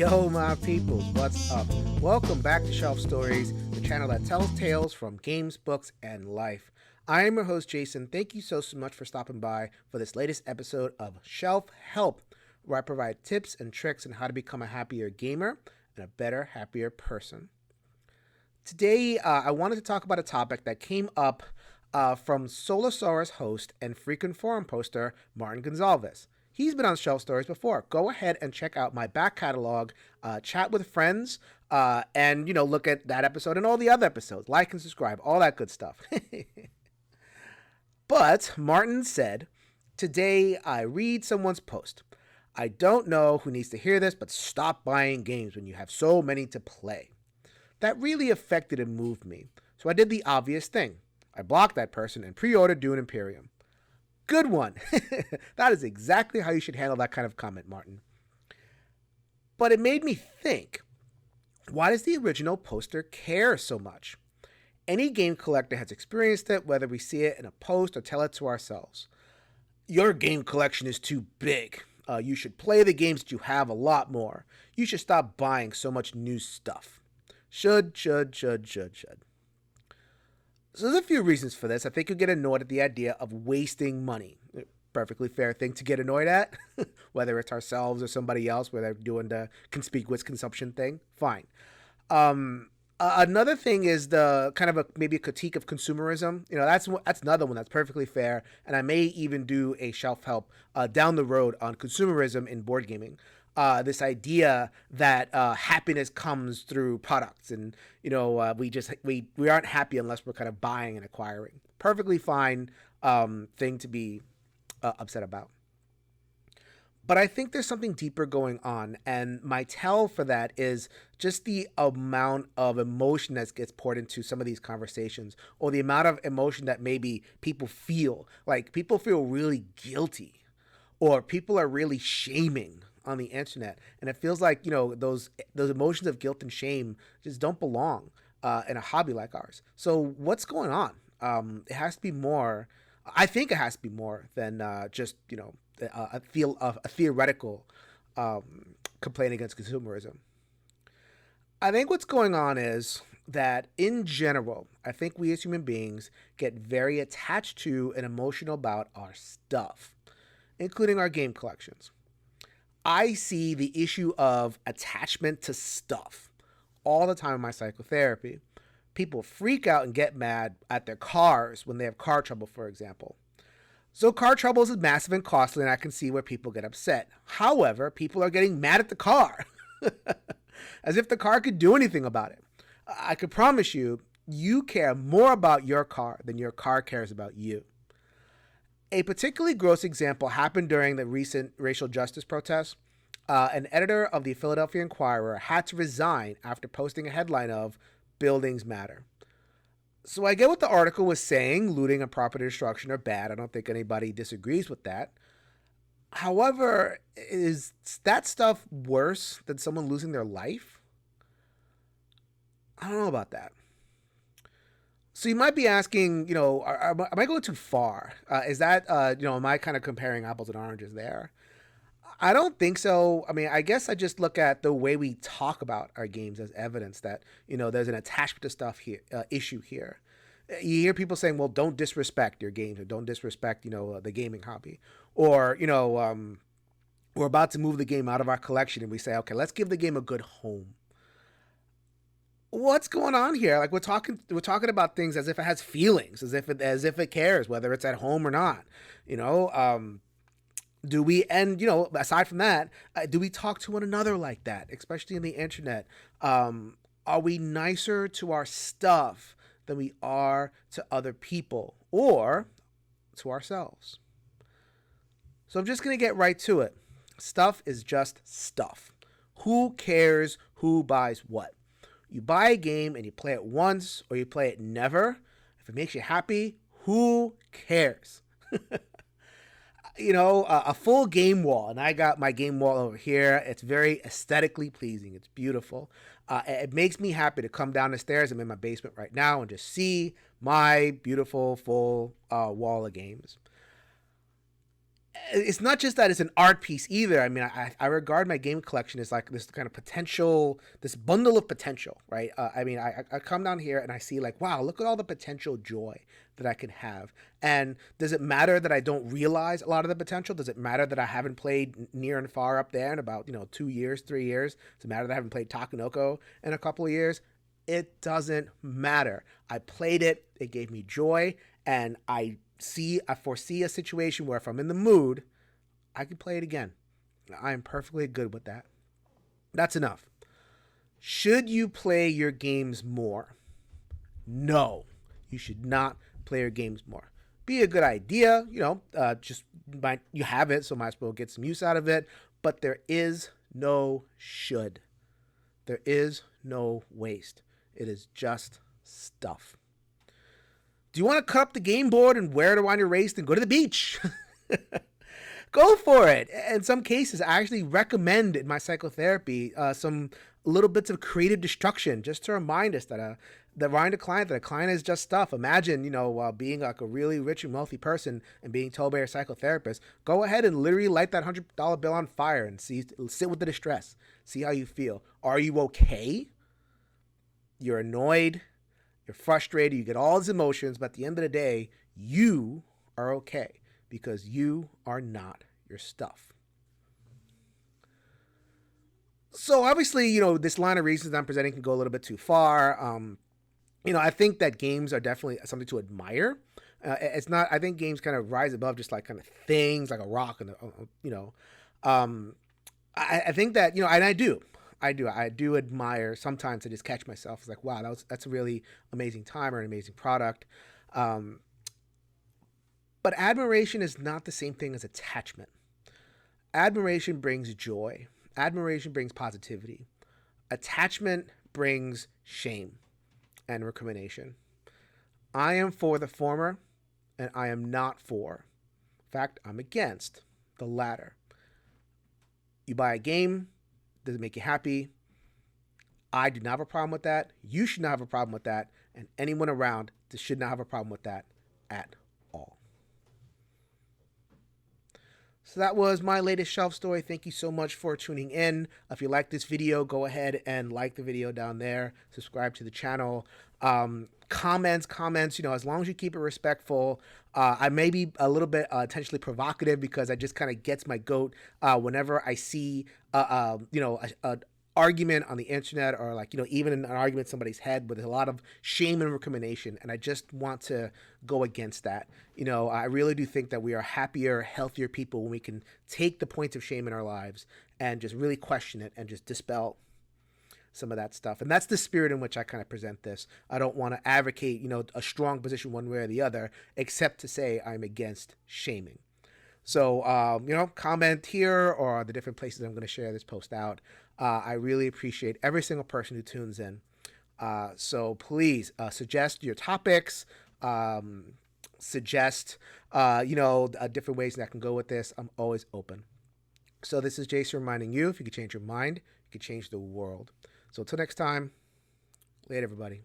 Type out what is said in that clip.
Yo, my peoples, what's up? Welcome back to Shelf Stories, the channel that tells tales from games, books, and life. I am your host, Jason. Thank you so much for stopping by for this latest episode of Shelf Help, where I provide tips and tricks on how to become a happier gamer and a better, happier person. Today, I wanted to talk about a topic that came up from Solosaurus host and frequent forum poster Martin Gonzalez. He's been on Shelf Stories before. Go ahead and check out my back catalog, chat with friends, and look at that episode and all the other episodes. Like and subscribe, all that good stuff. But Martin said, "Today I read someone's post. I don't know who needs to hear this, but stop buying games when you have so many to play." That really affected and moved me. So I did the obvious thing. I blocked that person and pre-ordered Dune Imperium. Good one. That is exactly how you should handle that kind of comment, Martin. But it made me think, why does the original poster care so much? Any game collector has experienced it, whether we see it in a post or tell it to ourselves. Your game collection is too big. You should play the games that you have a lot more. You should stop buying so much new stuff. Should. So there's a few reasons for this. I think you'll get annoyed at the idea of wasting money. Perfectly fair thing to get annoyed at, whether it's ourselves or somebody else, where they're doing the conspicuous consumption thing. Fine. Another thing is the kind of maybe a critique of consumerism. That's another one that's perfectly fair, and I may even do a shelf help down the road on consumerism in board gaming. This idea that happiness comes through products, and we aren't happy unless we're kind of buying and acquiring. Perfectly fine thing to be upset about. But I think there's something deeper going on, and my tell for that is just the amount of emotion that gets poured into some of these conversations, or the amount of emotion that maybe people feel. Like, people feel really guilty, or people are really shaming on the internet, and it feels like those emotions of guilt and shame just don't belong in a hobby like ours. So what's going on? It has to be more. I think it has to be more than just a theoretical complaint against consumerism. I think what's going on is that in general, I think we as human beings get very attached to and emotional about our stuff, including our game collections. I see the issue of attachment to stuff all the time in my psychotherapy. People freak out and get mad at their cars when they have car trouble, for example. So car trouble is massive and costly, and I can see where people get upset. However, people are getting mad at the car as if the car could do anything about it. I can promise you, you care more about your car than your car cares about you. A particularly gross example happened during the recent racial justice protests. An editor of the Philadelphia Inquirer had to resign after posting a headline of "Buildings Matter." So I get what the article was saying. Looting and property destruction are bad. I don't think anybody disagrees with that. However, is that stuff worse than someone losing their life? I don't know about that. So you might be asking, am I going too far? Is that, am I kind of comparing apples and oranges there? I don't think so. I mean, I guess I just look at the way we talk about our games as evidence that, there's an attachment to stuff here, issue here. You hear people saying, well, don't disrespect your games, or don't disrespect, the gaming hobby. Or, we're about to move the game out of our collection and we say, okay, let's give the game a good home. What's going on here? Like, we're talking about things as if it has feelings, as if it cares whether it's at home or not. Do we, and aside from that, do we talk to one another like that, especially in the internet? Are we nicer to our stuff than we are to other people or to ourselves? So I'm just gonna get right to it. Stuff is just stuff. Who cares who buys what? You buy a game and you play it once, or you play it never. If it makes you happy, who cares? A full game wall, and I got my game wall over here. It's very aesthetically pleasing. It's beautiful. It makes me happy to come down the stairs. I'm in my basement right now and just see my beautiful full wall of games. it's not just that it's an art piece either. I mean, I regard my game collection as like this kind of potential, this bundle of potential, right? I mean, I come down here and I see like, wow, look at all the potential joy that I can have. And does it matter that I don't realize a lot of the potential? Does it matter that I haven't played near and far up there in about, 2 years, 3 years? Does it matter that I haven't played Takenoko in a couple of years? It doesn't matter. I played it. It gave me joy. And I foresee a situation where if I'm in the mood, I can play it again. I am perfectly good with that. That's enough. Should you play your games more? No, you should not play your games more. Be a good idea, you have it, so might as well get some use out of it. But there is no should. There is no waste. It is just stuff. Do you want to cut up the game board and wear it around your waist and go to the beach? Go for it. In some cases, I actually recommend in my psychotherapy some little bits of creative destruction just to remind us that remind a client that a client is just stuff. Imagine, being like a really rich and wealthy person and being told by your psychotherapist, go ahead and literally light that $100 bill on fire and sit with the distress. See how you feel. Are you okay? You're annoyed. You're frustrated. You get all these emotions. But at the end of the day, you are okay because you are not your stuff. So obviously, this line of reasons I'm presenting can go a little bit too far. I think that games are definitely something to admire. It's not. I think games kind of rise above just like kind of things like a rock and I think that and I do admire. Sometimes I just catch myself. It's like, wow, that's a really amazing time or an amazing product. But admiration is not the same thing as attachment. Admiration brings joy. Admiration brings positivity. Attachment brings shame and recrimination. I am for the former, and I am not for. In fact, I'm against the latter. You buy a game, does it make you happy? I do not have a problem with that. You should not have a problem with that. And anyone around should not have a problem with that at all. So that was my latest shelf story. Thank you so much for tuning in. If you like this video, go ahead and like the video down there. Subscribe to the channel. Comments, as long as you keep it respectful. I may be a little bit intentionally provocative because I just kind of gets my goat whenever I see, a argument on the internet or even an argument in somebody's head with a lot of shame and recrimination. And I just want to go against that. I really do think that we are happier, healthier people when we can take the points of shame in our lives and just really question it and just dispel some of that stuff. And that's the spirit in which I kind of present this. I don't want to advocate, a strong position one way or the other, except to say I'm against shaming. So, comment here or the different places I'm going to share this post out. I really appreciate every single person who tunes in. So please suggest your topics, suggest, different ways that I can go with this. I'm always open. So this is Jason reminding you, if you could change your mind, you could change the world. So until next time, later, everybody.